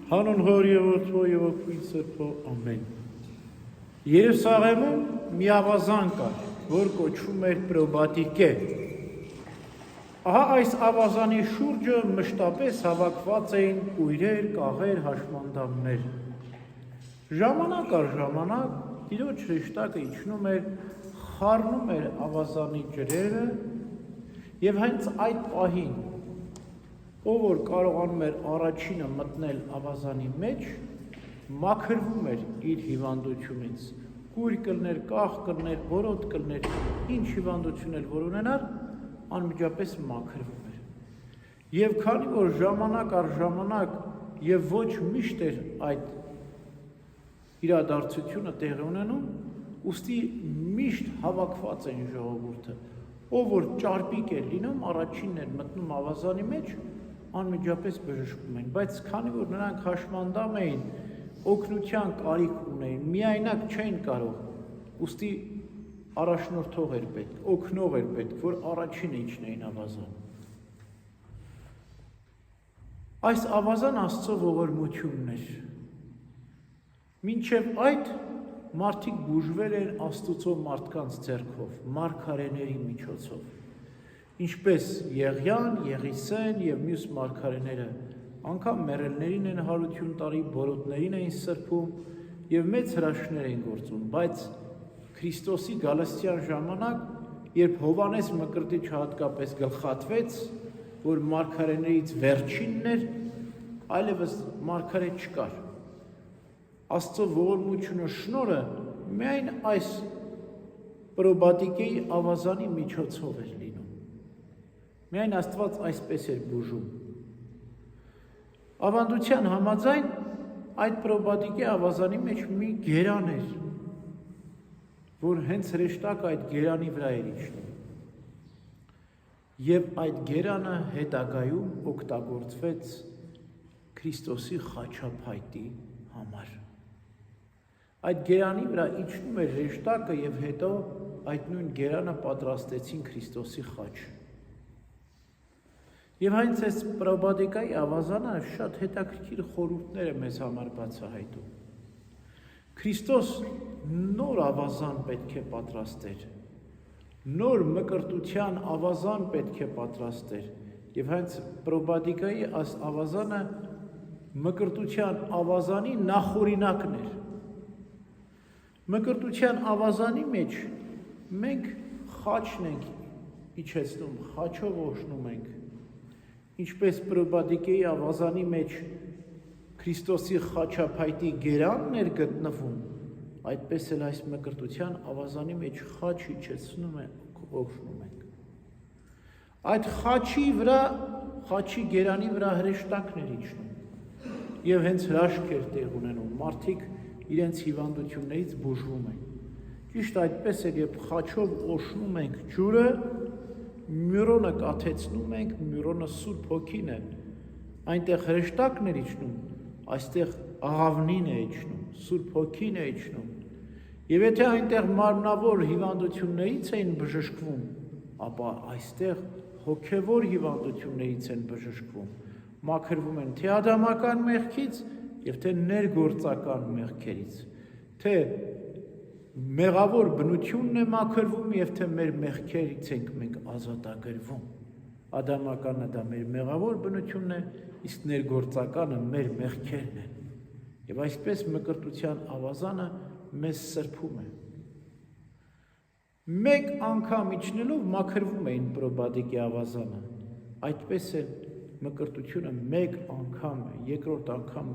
Հանուն Հոր և Որդու և Ոգու Սրբո, ամեն։ Երուսաղեմում մի ավազան կար, որ կոչվում էր Պրոբատիկե։ Ահա այս ավազանի շուրջը մշտապես հավաքված էին կույրեր, կաղեր, հաշմանդամներ։ Ժամանակ առ ժամանակ Տիրոջ հրեշտակը իջնում էր, խառնում էր ավազանի ջրերը և հենց այդ պահին, ով որ կարողանում էր առաջինը մտնել ավազանի մեջ, մաքրվում էր իր հիվանդությունից, կույր կլներ, կաղ կլներ, բորոտ կլներ, ինչ հիվանդություն էլ որ ունենար, անմիջապես մաքրվում էր։ Եվ քանի որ ժամանակ առ ժամանակ և ոչ միշտ էր այդ իրադարձությունը տեղի ունենում, ուստի միշտ հավաքված էին ժողովուրդը, ով որ ճարպիկ էր լինում, առաջինն էր մտնում ավազանի մեջ, անմիջապես բժշկում էին, բայց քանի որ նրանք հաշմանդամ էին, օգնության կարիք ունեին, միայնակ չէին կարող, ուստի առաջնորդող էր պետք, օգնող էր պետք, որ առաջինը իջնեին ավազան։ Այս ավազան Աստծո ողորմությունն էր։ Մինչև այդ մարդիկ բուժվել են Աստուծո մարդկանց ձեռքով, մարգարեների միջոցով, ինչպես Եղիան, Եղիսեն և մյուս մարգարեները, անգամ մեռելներին են հարություն տարի, բորոտներին էին սրբում և մեծ հրաշքներ էին գործում, բայց Քրիստոսի գալստյան ժամանակ, երբ Հովհաննես Մկրտիչը հատկապես գլխատվեց, որ մարգարեներից վերջինն էր, այլևս մարգարե չկար։ Աստծո ողորմությունը շնորհը միայն այս Պրոբատիկեի ավազանի միջոցով էր լինում։ Միայն Աստված այսպես էր բուժում։ Ավանդության համաձայն այդ Պրոբատիկե ավազանի մեջ մի գերան էր, որ հենց հրեշտակը այդ գերանի վրա էր իջնում։ Եվ այդ գերանը հետագայում օգտագործվեց Քրիստոսի խաչափայտի համար։ Այդ գերանի վրա իջնում էր հրեշտակը և հետո այդ նույն գերանը պատրաստեցին Քրիստոսի խաչը։ Եվ հենց այս Պրոբատիկայի ավազանը շատ հետաքրքիր խորհուրդներ է մեզ համար բացահայտում։ Քրիստոս նոր ավազան պետք է պատրաստեր, նոր մկրտության ավազան պետք է պատրաստեր, և հենց Պրոբատիկայի այս ավազանը մկրտության ավազանի նախօրինակն էր։ Մկրտության ավազանի մեջ մենք խաչն ենք իջեցնում, խաչով օժնում ենք, ինչպես Պրոբատիկեի ավազանի մեջ Քրիստոսի խաչափայտի գերանն էր գտնվում, այդպես էլ այս մկրտության ավազանի մեջ խաչ իջեցնում ենք, օժնում ենք։ Այդ խաչի վրա, խաչի գերանի վրա հրեշտակն էր իջնում, և հենց հրաշք էր տեղ ունենում, մարդիկ իրենց հիվանդություններից բուժվում են։ Ճիշտ այդպես էր, երբ խաչով օժնում ենք ջուրը, մյուրոնը կաթեցնում ենք, մյուրոնը Սուրբ Հոգին է, այնտեղ հրեշտակն էր իջնում, այստեղ աղավնին է իջնում, Սուրբ Հոգին է իջնում։ Եվ եթե այնտեղ մարմնավոր հիվանդություններից էին բժշկվում, ապա այստեղ հոգևոր հիվանդություններից են բժշկվում, մաքրվում են թե ադամական մեղքից և թե ներգործական մեղքերից, թե մեղավոր բնությունն է մաքրվում և թե մեր մեղքերից ենք մենք ազատագրվում։ Ադամականը դա մեր մեղավոր բնությունն է, իսկ ներգործականը մեր մեղքերն են։ Եվ այսպես մկրտության ավազանը մեզ սրբում է։ Մեկ անգամ իջնելով մաքրվում էին Պրոբատիկե ավազանը, այդպես էլ մկրտությունը մեկ անգամ է, երկրորդ անգամ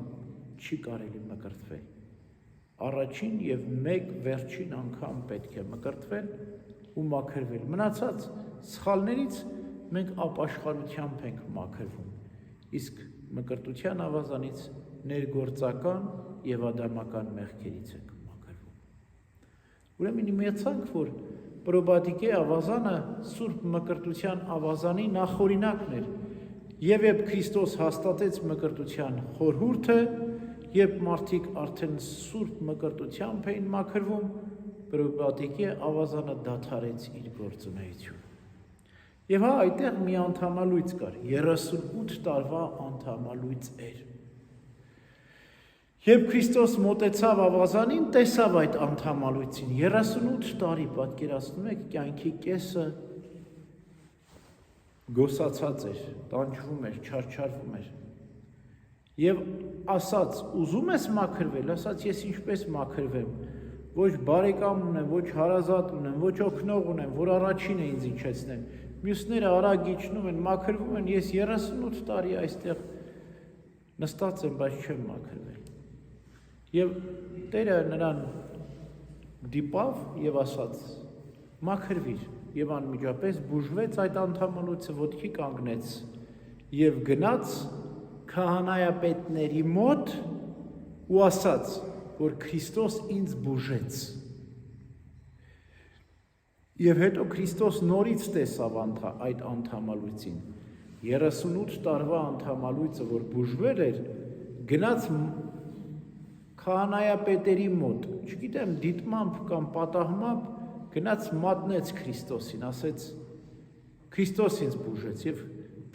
չի կարելի մկրտվել։ Առաջին և մեկ վերջին անգամ պետք է մկրտվել ու մաքրվել։ Մնացած սխալներից մենք ապաշխարությամբ ենք մաքրվում, իսկ մկրտության ավազանից ներգործական և ադամական մեղքերից ենք մաքրվում։ Ուրեմն իմացանք, որ Պրոբատիկե ավազանը Սուրբ մկրտության ավազանի նախօրինակն էր, և երբ Քրիստոս հաստատեց մկրտության խորհուրդը, երբ մարդիկ արդեն Սուրբ մկրտությամբ էին մաքրվում, Պրոբատիկե ավազանը դադարեց իր գործունեությունը։ Եվ հա այդտեղ մի անդամալույց կար, 38 տարվա անդամալույց էր։ Երբ Քրիստոս մոտեցավ ավազանին, տեսավ այդ անդամալույցին, 38 տարի պատկերացնում եք, կյանքի կեսը գոսացած էր, տանջվում էր, չարչարվում էր։ Եվ ասաց, ուզում ես մաքրվել, ասաց, ես ինչպես մաքրվեմ, ոչ բարեկամ ունեմ, ոչ հարազատ ունեմ, ոչ օգնող ունեմ, որ առաջինը ինձ իջեցնեն։ Մյուսները արագ իջնում են, մաքրվում են, ես 38 տարի այստեղ նստած եմ, բայց չեմ մաքրվել։ Եվ Տերը նրան դիպավ եւ ասաց. մաքրվիր, եւ անմիջապես բուժվեց այդ անդամալույցը, ոտքի կանգնեց եւ գնաց քահանայապետների մոտ ու ասաց, որ Քրիստոս ինձ բուժեց։ Եվ հետո Քրիստոս նորից տեսավ այդ անդամալույցին, 38 տարվա անդամալույցը, որ բուժվել էր, գնաց քահանայապետերի մոտ, չգիտեմ, դիտմամբ կամ պատահմամբ, գնաց մատնեց Քրիստոսին, ասեց, Քրիստոս ինձ բուժեց, եւ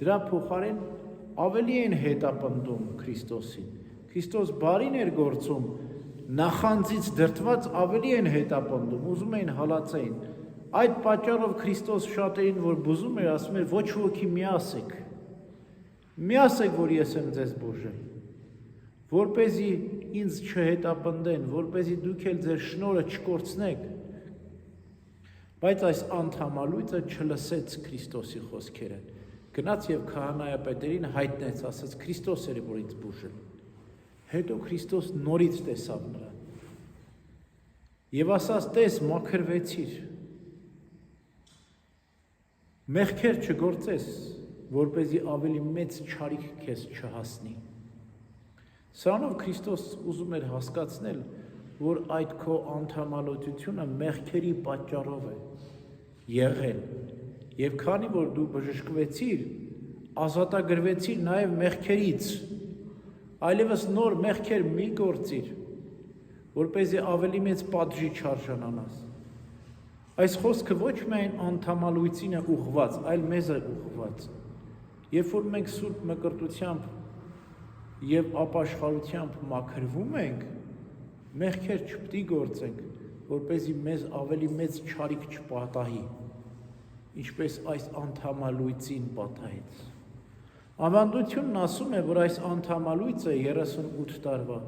դրա փոխարեն ավելի են հետապնդում Քրիստոսին։ Քրիստոս բարին էր գործում, նախանձից դրդված ավելի են հետապնդում, ուզում էին հալածեին։ Այդ պատճառով Քրիստոս շատերին, որ բուժում էր, ասում էր, ոչ ոքի մի ասեք, որ ես եմ ձեզ բուժել, որպեսզի ինձ չհետապնդեն, որպեսզի դուք էլ ձեր շնորհը չկորցնեք։ Բայց այս անդամալույցը չլսեց Քրիստոսի խոսքերը։ Գնաց եւ քահանայապետերին հայտնեց, ասաց, Քրիստոս էր, որ ինձ բուժել։ Հետո Քրիստոս նորից տեսավ նրան։ Եվ ասաց, տես, մաքրվեցիր։ Մեղքեր չգործես, որպեսզի ավելի մեծ չարիք քեզ չհասնի։ Սրանով Քրիստոս ուզում էր հասկացնել, որ այդ քո անդամալությունությունը մեղքերի պատճառով է եղել, եւ քանի որ դու բժշկվեցիր, ազատագրվեցիր նաեւ մեղքերից, այլևս նոր մեղքեր մի գործիր, որպեսզի ավելի մեծ պատժի չարժանանաս։ Այս խոսքը ոչ միայն անդամալույցին է ուղղված, այլ մեզ է ուղղված։ Երբ որ մենք սուրբ մկրտությամբ եւ ապաշխարությամբ մաքրվում ենք, մեղքեր չպետք է գործենք, որպեսզի մեզ ավելի մեծ չարիք չպատահի, ինչպես այս անդամալույցին պատահեց։ Ավանդությունն ասում է, որ այս անդամալույցը 38 տարվա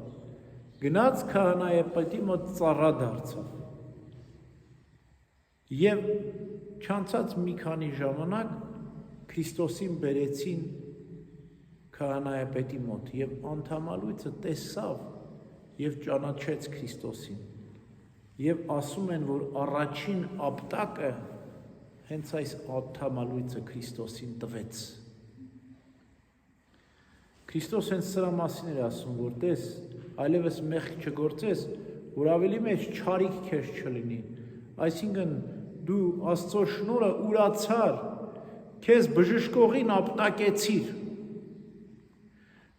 գնաց քահանայապետի մոտ ծառա դարձավ։ Եվ չանցած մի քանի ժամանակ Քրիստոսին բերեցին քահանայապետի մոտ եւ անդամալույցը տեսավ եւ ճանաչեց Քրիստոսին եւ ասում են, որ առաջին ապտակը հենց այս անդամալույցը Քրիստոսին տվեց։ Քրիստոս հենց սրա մասին էր ասում, որ տես, այլևս մեղք չգործես, որ ավելի մեծ չարիք քեզ չլինի, այսինքն դու Աստծո շնորհը ուրացար, քեզ բժշկողին ապտակեցիր։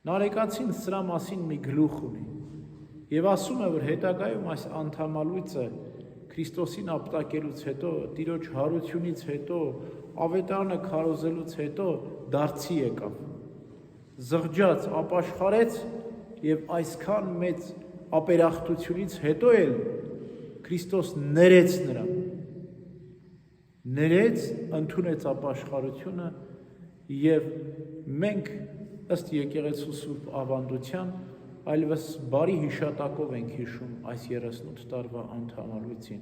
Նարեկացին սրա մասին մի գլուխ ունի եւ ասում է, որ հետագայում այս անդամալույցը Քրիստոսին ապտակելուց հետո, Տիրոջ հարությունից հետո, ավետարանը քարոզելուց հետո դարձի եկավ, զղջաց, ապաշխարեց եւ այսքան մեծ ապերախտությունից հետո էլ Քրիստոս ներեց նրան, ընդունեց ապաշխարությունը եւ մենք ըստ եկեղեցու սուրբ ավանդության այլևս բարի հիշատակով ենք հիշում այս 38 տարվա անդամալույցին,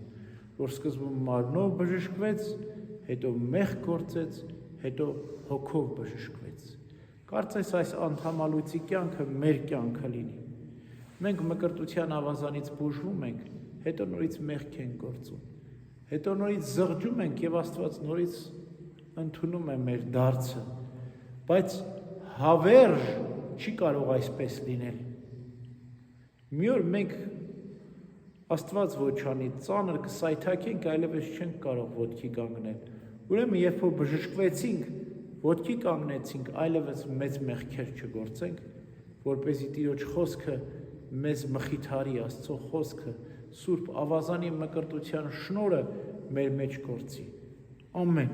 որ սկզբում մարմնով բժշկվեց, հետո մեղք գործեց, հետո հոգով բժշկվեց։ Կարծես այս անդամալույցի կյանքը մեր կյանքը լինի։ Մենք մկրտության ավազանից բուժվում ենք, հետո նորից մեղք ենք գործում, հետո նորից զղջում ենք եւ Աստված նորից ընդունում է մեր դարձը, բայց հավերժ չի կարող այսպես լինել։ Մի օր մենք Աստված ոչ անի, ծանր կսայթաքենք, այլևս չենք կարող ոտքի կանգնել։ Ուրեմն երբ որ բժշկվեցինք, ոտքի կանգնեցինք, այլևս մեծ մեղքեր չգործենք, որպեսզի Տիրոջ խոսքը մեզ մխիթարի, Աստծո խոսքը, Սուրբ ավազանի մկրտության շնորհը մեր մեջ գործի։ Ամեն։